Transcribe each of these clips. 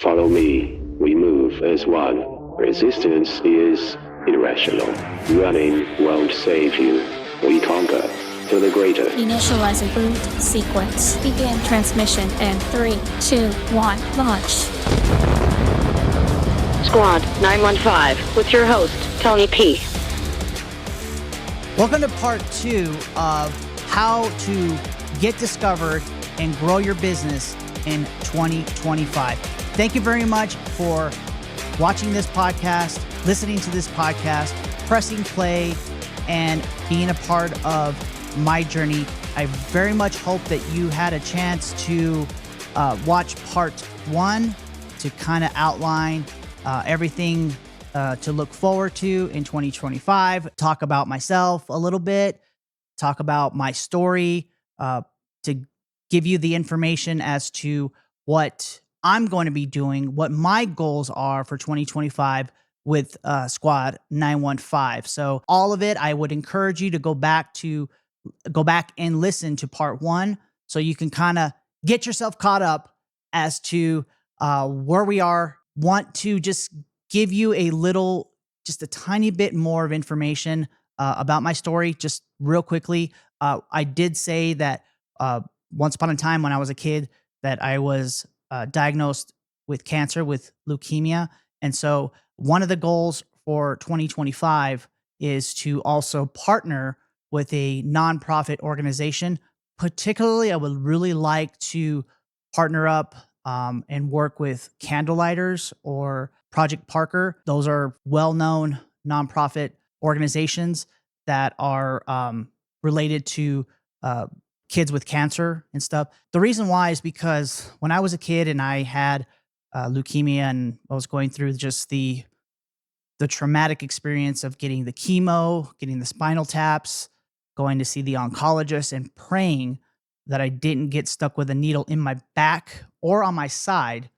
Follow me. We move as one. Resistance is irrational. Running won't save you. We conquer to the greater. Initializing boot sequence. Begin transmission in 3, 2, 1, launch. Squad 915 with your host, Tony P. Welcome to part 2 of how to get discovered and grow your business in 2025. Thank you very much for watching this podcast, listening to this podcast, pressing play, and being a part of my journey. I very much hope that you had a chance to watch part 1 to kind of outline everything to look forward to in 2025, talk about myself a little bit, talk about my story, to give you the information as to what I'm going to be doing, what my goals are for 2025 with Squad 915. So all of it, I would encourage you to go back and listen to part 1 so you can kind of get yourself caught up as to where we are. Want to just give you just a tiny bit more of information about my story, just real quickly. I did say that once upon a time when I was a kid that I was diagnosed with cancer, with leukemia. And so one of the goals for 2025 is to also partner with a nonprofit organization. Particularly, I would really like to partner up and work with Candlelighters or Project Parker. Those are well-known nonprofit organizations that are related to kids with cancer and stuff. The reason why is because when I was a kid and I had leukemia and I was going through just the traumatic experience of getting the chemo, getting the spinal taps, going to see the oncologist and praying that I didn't get stuck with a needle in my back or on my side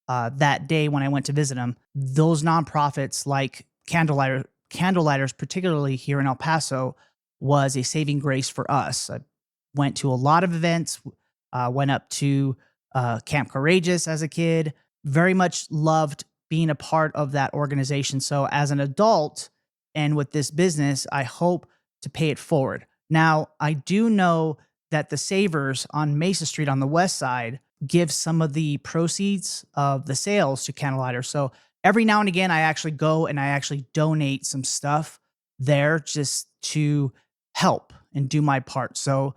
that day when I went to visit him. Those nonprofits like Candlelighters, particularly here in El Paso, was a saving grace for us. I went to a lot of events, went up to Camp Courageous as a kid, very much loved being a part of that organization. So as an adult and with this business, I hope to pay it forward. Now, I do know that the Savers on Mesa Street on the west side give some of the proceeds of the sales to Candlelighters. So every now and again, I actually go and I actually donate some stuff there just to help and do my part. So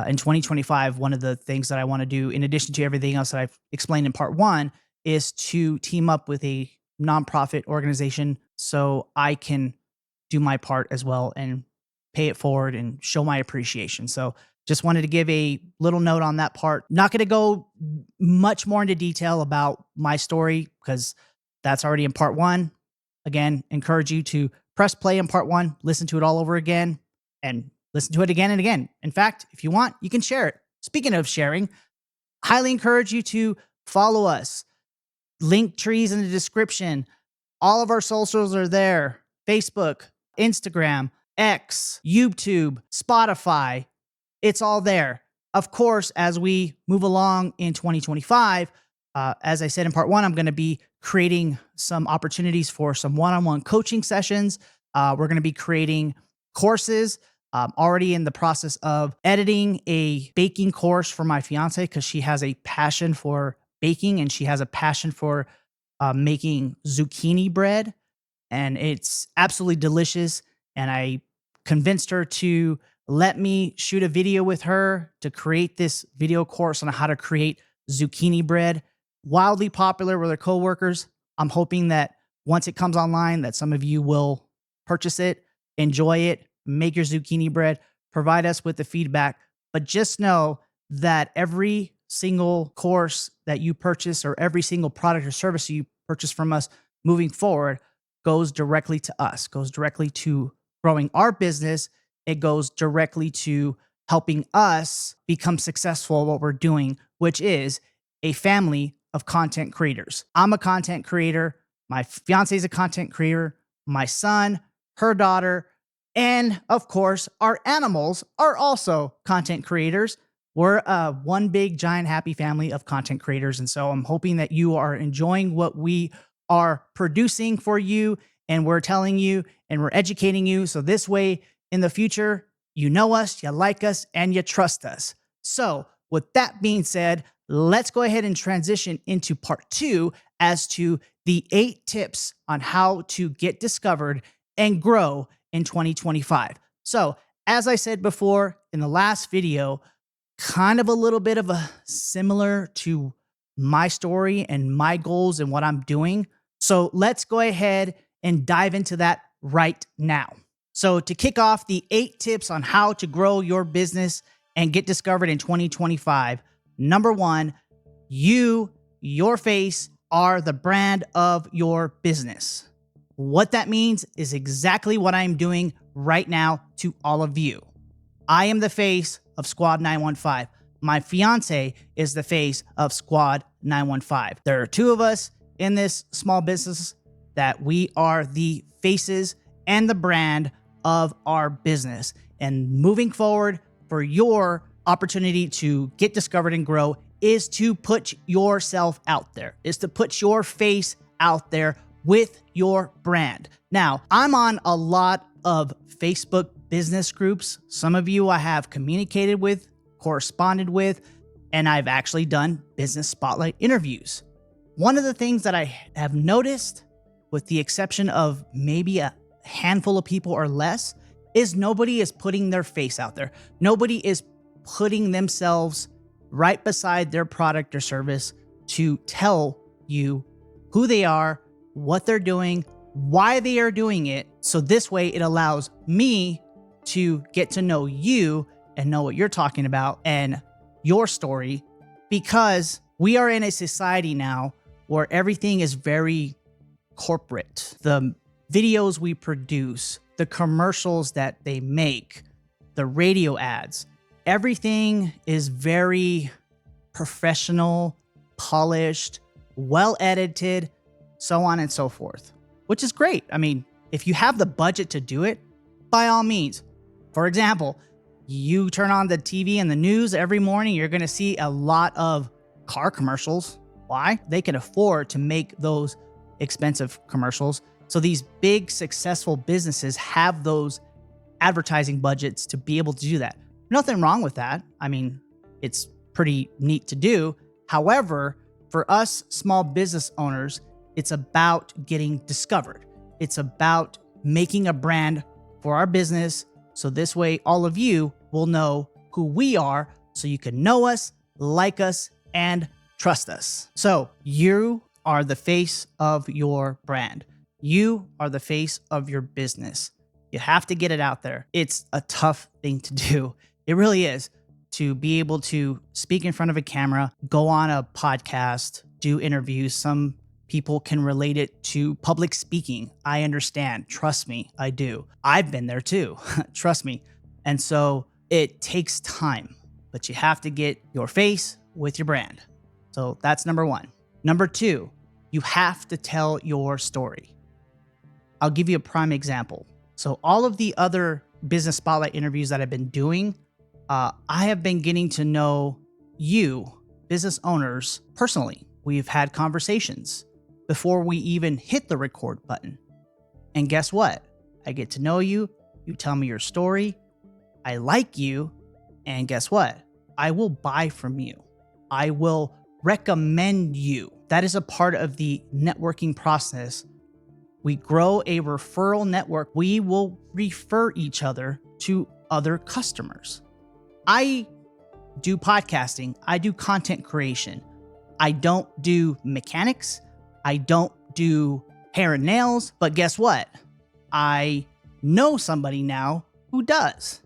in 2025, one of the things that I want to do, in addition to everything else that I've explained in part 1, is to team up with a nonprofit organization so I can do my part as well and pay it forward and show my appreciation. So just wanted to give a little note on that part. Not going to go much more into detail about my story because that's already in part 1. Again, encourage you to press play in part 1, listen to it all over again, and listen to it again and again. In fact, if you want, you can share it. Speaking of sharing, highly encourage you to follow us. Link trees in the description. All of our socials are there. Facebook, Instagram, X, YouTube, Spotify. It's all there. Of course, as we move along in 2025, as I said in part 1, I'm going to be creating some opportunities for some one-on-one coaching sessions. We're going to be creating courses. Already in the process of editing a baking course for my fiance because she has a passion for baking and she has a passion for making zucchini bread. And it's absolutely delicious. And I convinced her to let me shoot a video with her to create this video course on how to create zucchini bread. Wildly popular with her coworkers. I'm hoping that once it comes online, that some of you will purchase it, enjoy it, make your zucchini bread, provide us with the feedback. But just know that every single course that you purchase or every single product or service you purchase from us moving forward goes directly to us, goes directly to growing our business. It goes directly to helping us become successful at what we're doing, which is a family of content creators. I'm a content creator. My fiance is a content creator. My son, her daughter, and of course, our animals are also content creators. We're one big, giant, happy family of content creators. And so I'm hoping that you are enjoying what we are producing for you, and we're telling you and we're educating you. So this way in the future, you know us, you like us, and you trust us. So with that being said, let's go ahead and transition into part 2 as to the 8 tips on how to get discovered and grow in 2025. So as I said before in the last video, kind of a little bit of a similar to my story and my goals and what I'm doing. So let's go ahead and dive into that right now. So to kick off the 8 tips on how to grow your business and get discovered in 2025, number 1, your face are the brand of your business. What that means is exactly what I'm doing right now to all of you. I am the face of Squad 915. My fiance is the face of Squad 915. There are 2 of us in this small business that we are the faces and the brand of our business. And moving forward, for your opportunity to get discovered and grow is to put yourself out there, is to put your face out there with your brand. Now, I'm on a lot of Facebook business groups. Some of you I have communicated with, corresponded with, and I've actually done business spotlight interviews. One of the things that I have noticed, with the exception of maybe a handful of people or less, is nobody is putting their face out there. Nobody is putting themselves right beside their product or service to tell you who they are, what they're doing, why they are doing it. So this way it allows me to get to know you and know what you're talking about and your story, because we are in a society now where everything is very corporate. The videos we produce, the commercials that they make, the radio ads, everything is very professional, polished, well edited, so on and so forth, which is great. I mean, if you have the budget to do it, by all means. For example, you turn on the TV and the news every morning, you're going to see a lot of car commercials. Why? They can afford to make those expensive commercials. So these big, successful businesses have those advertising budgets to be able to do that. Nothing wrong with that. I mean, it's pretty neat to do. However, for us small business owners, it's about getting discovered. It's about making a brand for our business. So this way, all of you will know who we are, so you can know us, like us, and trust us. So you are the face of your brand. You are the face of your business. You have to get it out there. It's a tough thing to do. It really is, to be able to speak in front of a camera, go on a podcast, do interviews. Some people can relate it to public speaking. I understand. Trust me, I do. I've been there too. Trust me. And so it takes time, but you have to get your face with your brand. So that's number 1. Number 2, you have to tell your story. I'll give you a prime example. So all of the other business spotlight interviews that I've been doing, I have been getting to know you, business owners, personally. We've had conversations before we even hit the record button. And guess what? I get to know you. You tell me your story. I like you. And guess what? I will buy from you. I will recommend you. That is a part of the networking process. We grow a referral network. We will refer each other to other customers. I do podcasting. I do content creation. I don't do mechanics. I don't do hair and nails. But guess what? I know somebody now who does.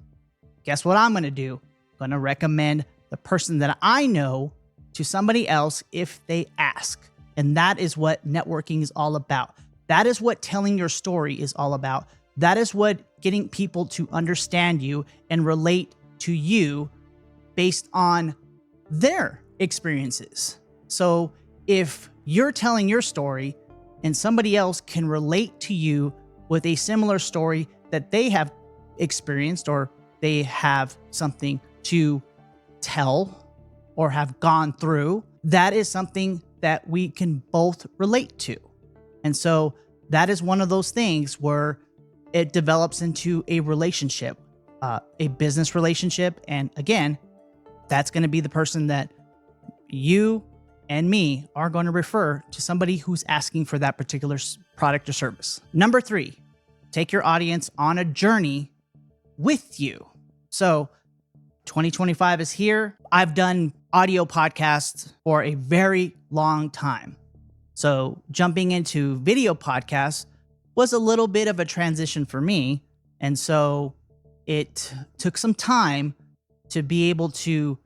Guess what I'm going to do? I'm going to recommend the person that I know to somebody else if they ask. And that is what networking is all about. That is what telling your story is all about. That is what getting people to understand you and relate to you based on their experiences. So if you're telling your story and somebody else can relate to you with a similar story that they have experienced, or they have something to tell or have gone through, that is something that we can both relate to. And so that is one of those things where it develops into a relationship, a business relationship. And again, that's going to be the person that you and me are going to refer to somebody who's asking for that particular product or service. Number 3, take your audience on a journey with you. So 2025 is here. I've done audio podcasts for a very long time. So jumping into video podcasts was a little bit of a transition for me. And so it took some time to be able to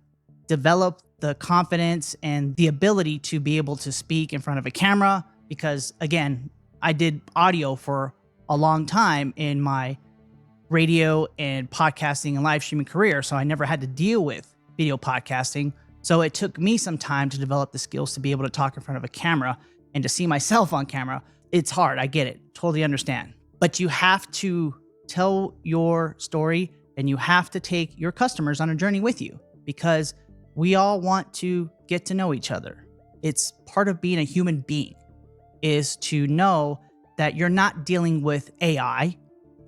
develop the confidence and the ability to be able to speak in front of a camera. Because again, I did audio for a long time in my radio and podcasting and live streaming career. So I never had to deal with video podcasting. So it took me some time to develop the skills to be able to talk in front of a camera and to see myself on camera. It's hard. I get it. Totally understand. But you have to tell your story and you have to take your customers on a journey with you, because we all want to get to know each other. It's part of being a human being, is to know that you're not dealing with AI.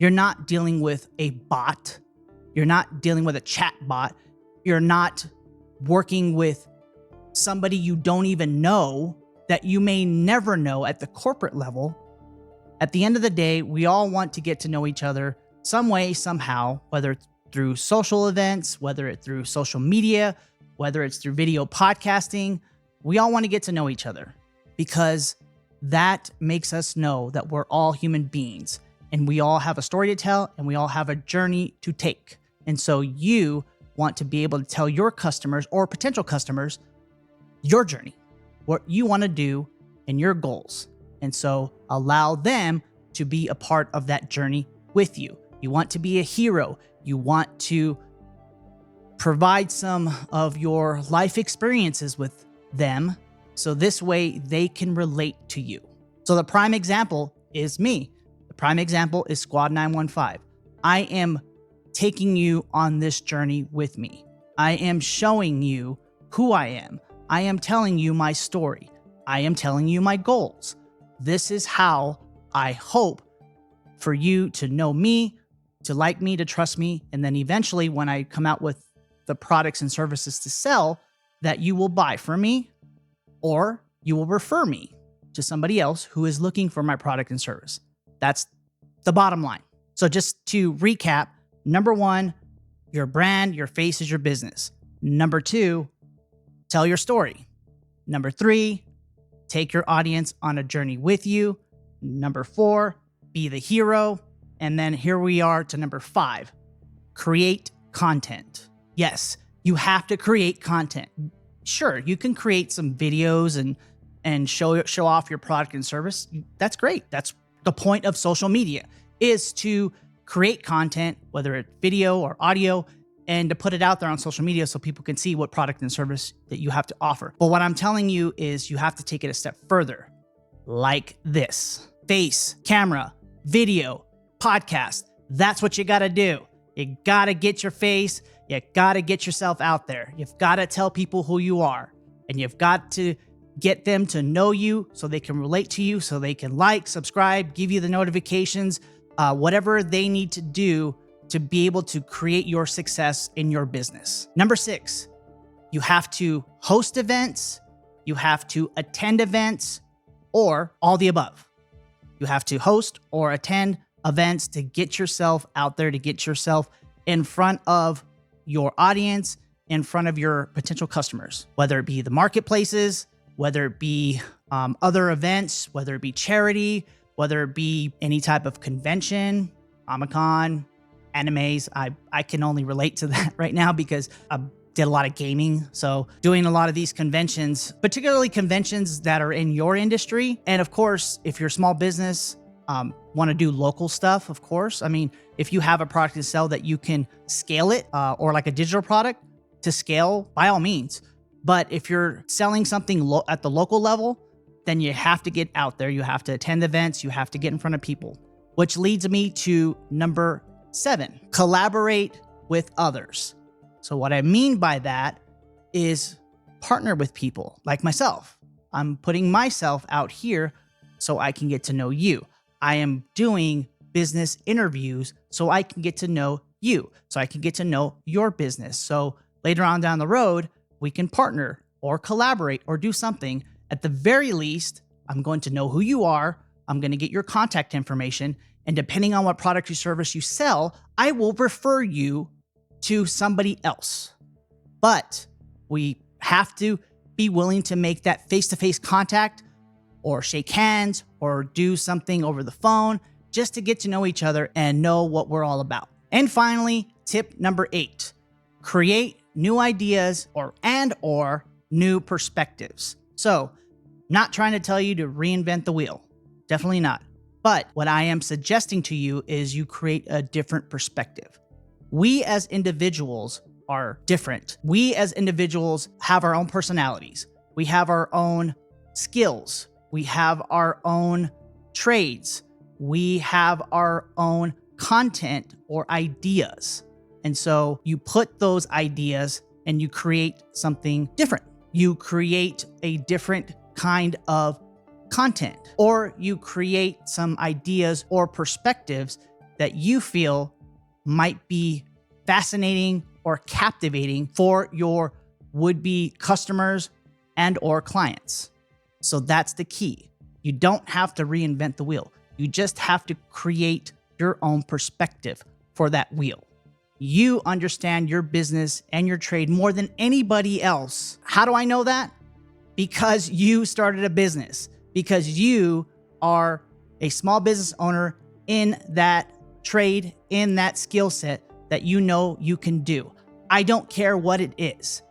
You're not dealing with a bot. You're not dealing with a chat bot. You're not working with somebody you don't even know, that you may never know at the corporate level. At the end of the day, we all want to get to know each other some way, somehow, whether it's through social events, whether it's through social media, whether it's through video podcasting. We all want to get to know each other, because that makes us know that we're all human beings and we all have a story to tell and we all have a journey to take. And so you want to be able to tell your customers or potential customers your journey, what you want to do and your goals. And so allow them to be a part of that journey with you. You want to be a hero. You want to provide some of your life experiences with them, so this way they can relate to you. So the prime example is me. The prime example is Squad 915. I am taking you on this journey with me. I am showing you who I am. I am telling you my story. I am telling you my goals. This is how I hope for you to know me, to like me, to trust me, and then eventually when I come out with the products and services to sell, that you will buy from me or you will refer me to somebody else who is looking for my product and service. That's the bottom line. So just to recap, number 1, your brand, your face is your business. Number 2, tell your story. Number 3, take your audience on a journey with you. Number 4, be the hero. And then here we are to number 5, create content. Yes, you have to create content. Sure, you can create some videos and show off your product and service. That's great. That's the point of social media, is to create content, whether it's video or audio, and to put it out there on social media so people can see what product and service that you have to offer. But what I'm telling you is you have to take it a step further, like this. Face, camera, video, podcast. That's what you got to do. You got to get your face. You got to get yourself out there. You've got to tell people who you are, and you've got to get them to know you so they can relate to you, so they can like, subscribe, give you the notifications, whatever they need to do to be able to create your success in your business. Number 6, you have to host events, you have to attend events, or all the above. You have to host or attend events to get yourself out there, to get yourself in front of your audience, in front of your potential customers, whether it be the marketplaces, whether it be other events, whether it be charity, whether it be any type of convention, Comic-Con, animes. I can only relate to that right now because I did a lot of gaming. So doing a lot of these conventions, particularly conventions that are in your industry. And of course, if you're a small business, want to do local stuff, of course. I mean, if you have a product to sell that you can scale it, or like a digital product to scale, by all means. But if you're selling something at the local level, then you have to get out there. You have to attend events. You have to get in front of people, which leads me to number 7, collaborate with others. So what I mean by that is partner with people like myself. I'm putting myself out here so I can get to know you. I am doing business interviews so I can get to know you, so I can get to know your business. So later on down the road, we can partner or collaborate or do something. At the very least, I'm going to know who you are. I'm going to get your contact information. And depending on what product or service you sell, I will refer you to somebody else. But we have to be willing to make that face-to-face contact or shake hands or do something over the phone just to get to know each other and know what we're all about. And finally, tip number 8, create new ideas or new perspectives. So, not trying to tell you to reinvent the wheel. Definitely not. But what I am suggesting to you is you create a different perspective. We as individuals are different. We as individuals have our own personalities. We have our own skills. We have our own trades. We have our own content or ideas. And so you put those ideas and you create something different. You create a different kind of content, or you create some ideas or perspectives that you feel might be fascinating or captivating for your would-be customers and or clients. So that's the key. You don't have to reinvent the wheel. You just have to create your own perspective for that wheel. You understand your business and your trade more than anybody else. How do I know that? Because you started a business, because you are a small business owner in that trade, in that skill set that you know you can do. I don't care what it is,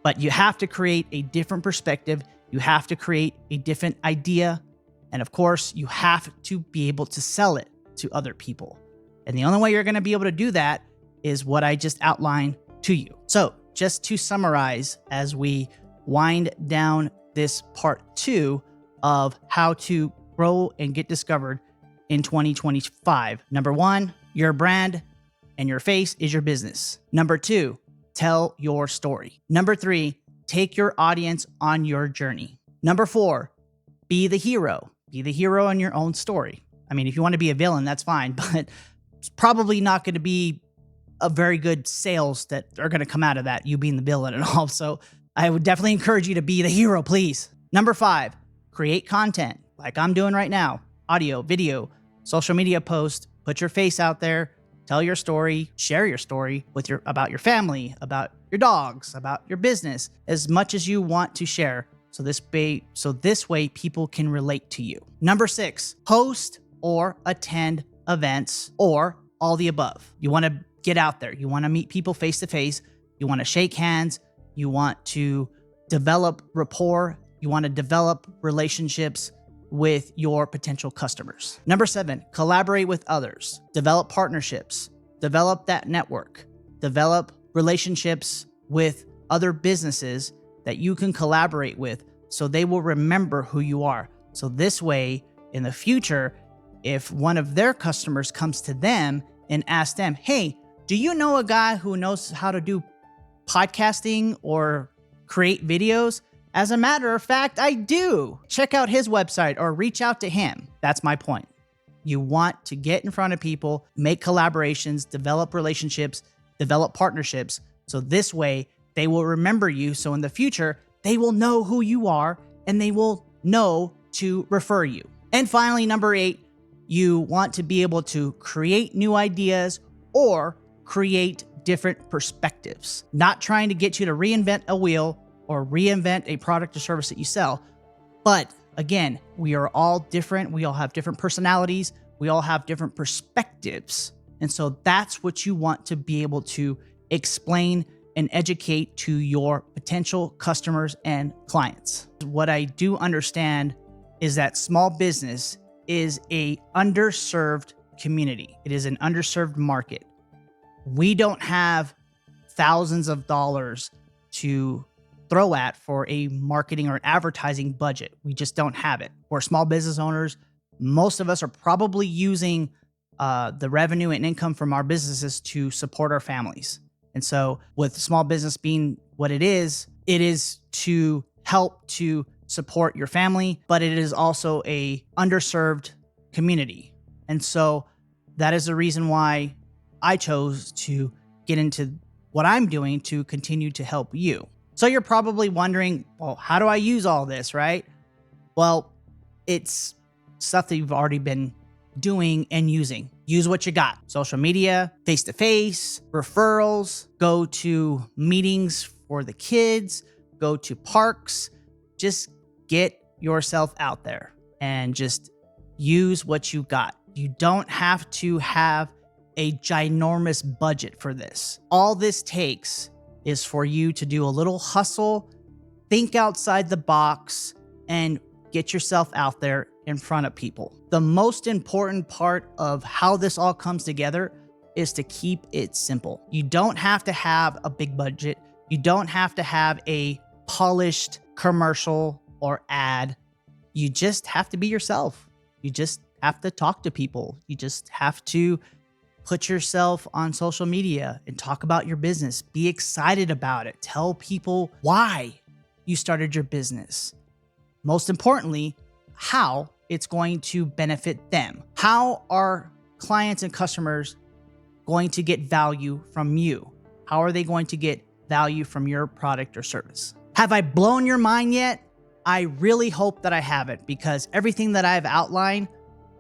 but you have to create a different perspective. You have to create a different idea. And of course, you have to be able to sell it to other people. And the only way you're going to be able to do that is what I just outlined to you. So just to summarize, as we wind down this part 2 of how to grow and get discovered in 2025. Number 1, your brand and your face is your business. Number 2, tell your story. Number 3, take your audience on your journey. Number 4, be the hero. Be the hero in your own story. I mean, if you want to be a villain, that's fine, but it's probably not going to be a very good sales that are going to come out of that, you being the villain and all. So I would definitely encourage you to be the hero, please. Number 5, create content like I'm doing right now. Audio, video, social media post, put your face out there, tell your story, share your story with about your family, about your dogs, about your business, as much as you want to share. So this way people can relate to you. Number 6, host or attend events or all the above. You want to get out there. You want to meet people face to face. You want to shake hands. You want to develop rapport. You want to develop relationships with your potential customers. Number 7, collaborate with others. Develop partnerships. Develop that network. Develop relationships with other businesses that you can collaborate with so they will remember who you are. So this way, in the future, if one of their customers comes to them and asks them, hey, do you know a guy who knows how to do podcasting or create videos? As a matter of fact, I do. Check out his website or reach out to him. That's my point. You want to get in front of people, make collaborations, develop relationships, develop partnerships. So this way they will remember you. So in the future, they will know who you are and they will know to refer you. And finally, number 8, you want to be able to create new ideas or create different perspectives. Not trying to get you to reinvent a wheel or reinvent a product or service that you sell. But again, we are all different. We all have different personalities. We all have different perspectives. And so that's what you want to be able to explain and educate to your potential customers and clients. What I do understand is that small business is a underserved community. It is an underserved market. We don't have thousands of dollars to throw at for a marketing or advertising budget. We just don't have it. We're small business owners. Most of us are probably using the revenue and income from our businesses to support our families. And so with small business being what it is to help to support your family, but it is also a underserved community. And so that is the reason why I chose to get into what I'm doing to continue to help you. So you're probably wondering, well, how do I use all this, right? Well, it's stuff that you've already been doing and using. Use what you got. Social media, face-to-face, referrals, go to meetings for the kids, go to parks. Just get yourself out there and just use what you got. You don't have to have a ginormous budget for this. All this takes is for you to do a little hustle, think outside the box, and get yourself out there in front of people. The most important part of how this all comes together is to keep it simple. You don't have to have a big budget. You don't have to have a polished commercial or ad. You just have to be yourself. You just have to talk to people. You just have to put yourself on social media and talk about your business. Be excited about it. Tell people why you started your business. Most importantly, how it's going to benefit them. How are clients and customers going to get value from you? How are they going to get value from your product or service? Have I blown your mind yet? I really hope that I haven't, because everything that I've outlined,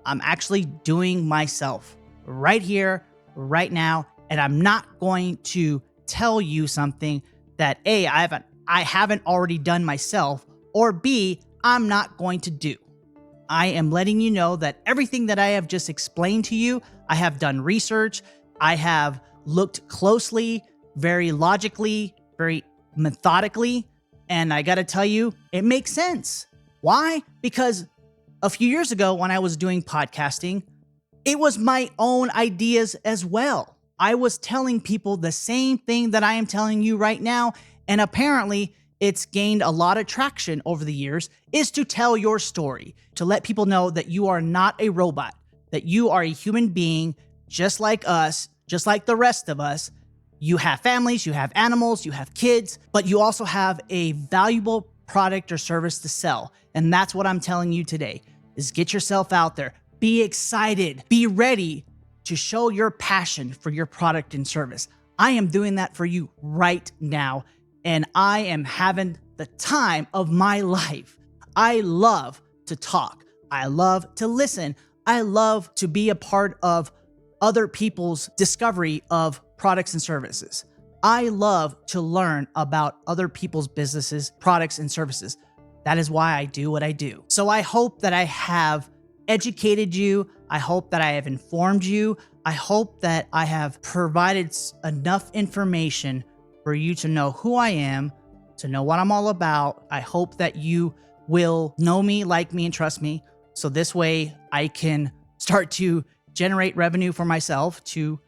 I'm actually doing myself right here, right now, and I'm not going to tell you something that A, I haven't already done myself, or B, I'm not going to do. I am letting you know that everything that I have just explained to you, I have done research, I have looked closely, very logically, very methodically, and I gotta tell you, it makes sense. Why? Because a few years ago when I was doing podcasting, it was my own ideas as well. I was telling people the same thing that I am telling you right now, and apparently it's gained a lot of traction over the years, is to tell your story, to let people know that you are not a robot, that you are a human being just like us, just like the rest of us. You have families, you have animals, you have kids, but you also have a valuable product or service to sell. And that's what I'm telling you today, is get yourself out there. Be excited. Be ready to show your passion for your product and service. I am doing that for you right now, and I am having the time of my life. I love to talk. I love to listen. I love to be a part of other people's discovery of products and services. I love to learn about other people's businesses, products, and services. That is why I do what I do. So I hope that I have educated you. I hope that I have informed you. I hope that I have provided enough information for you to know who I am, to know what I'm all about. I hope that you will know me, like me, and trust me. So this way I can start to generate revenue for myself, to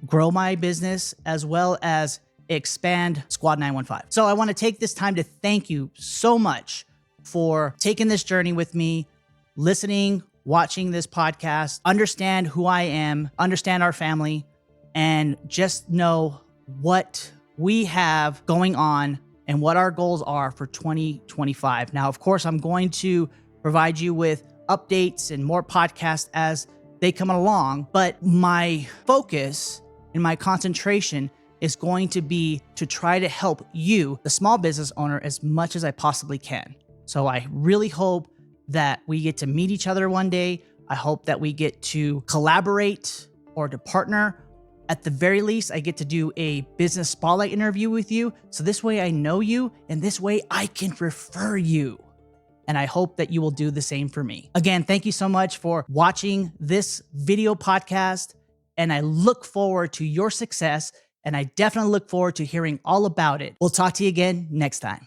grow my business, as well as expand Squad 915. So I want to take this time to thank you so much for taking this journey with me, listening, watching this podcast, understand who I am, understand our family, and just know what we have going on and what our goals are for 2025. Now, of course, I'm going to provide you with updates and more podcasts as they come along, but my focus and my concentration is going to be to try to help you, the small business owner, as much as I possibly can. So I really hope that we get to meet each other one day. I hope that we get to collaborate or to partner. At the very least, I get to do a business spotlight interview with you. So this way I know you, and this way I can refer you. And I hope that you will do the same for me. Again, thank you so much for watching this video podcast. And I look forward to your success. And I definitely look forward to hearing all about it. We'll talk to you again next time.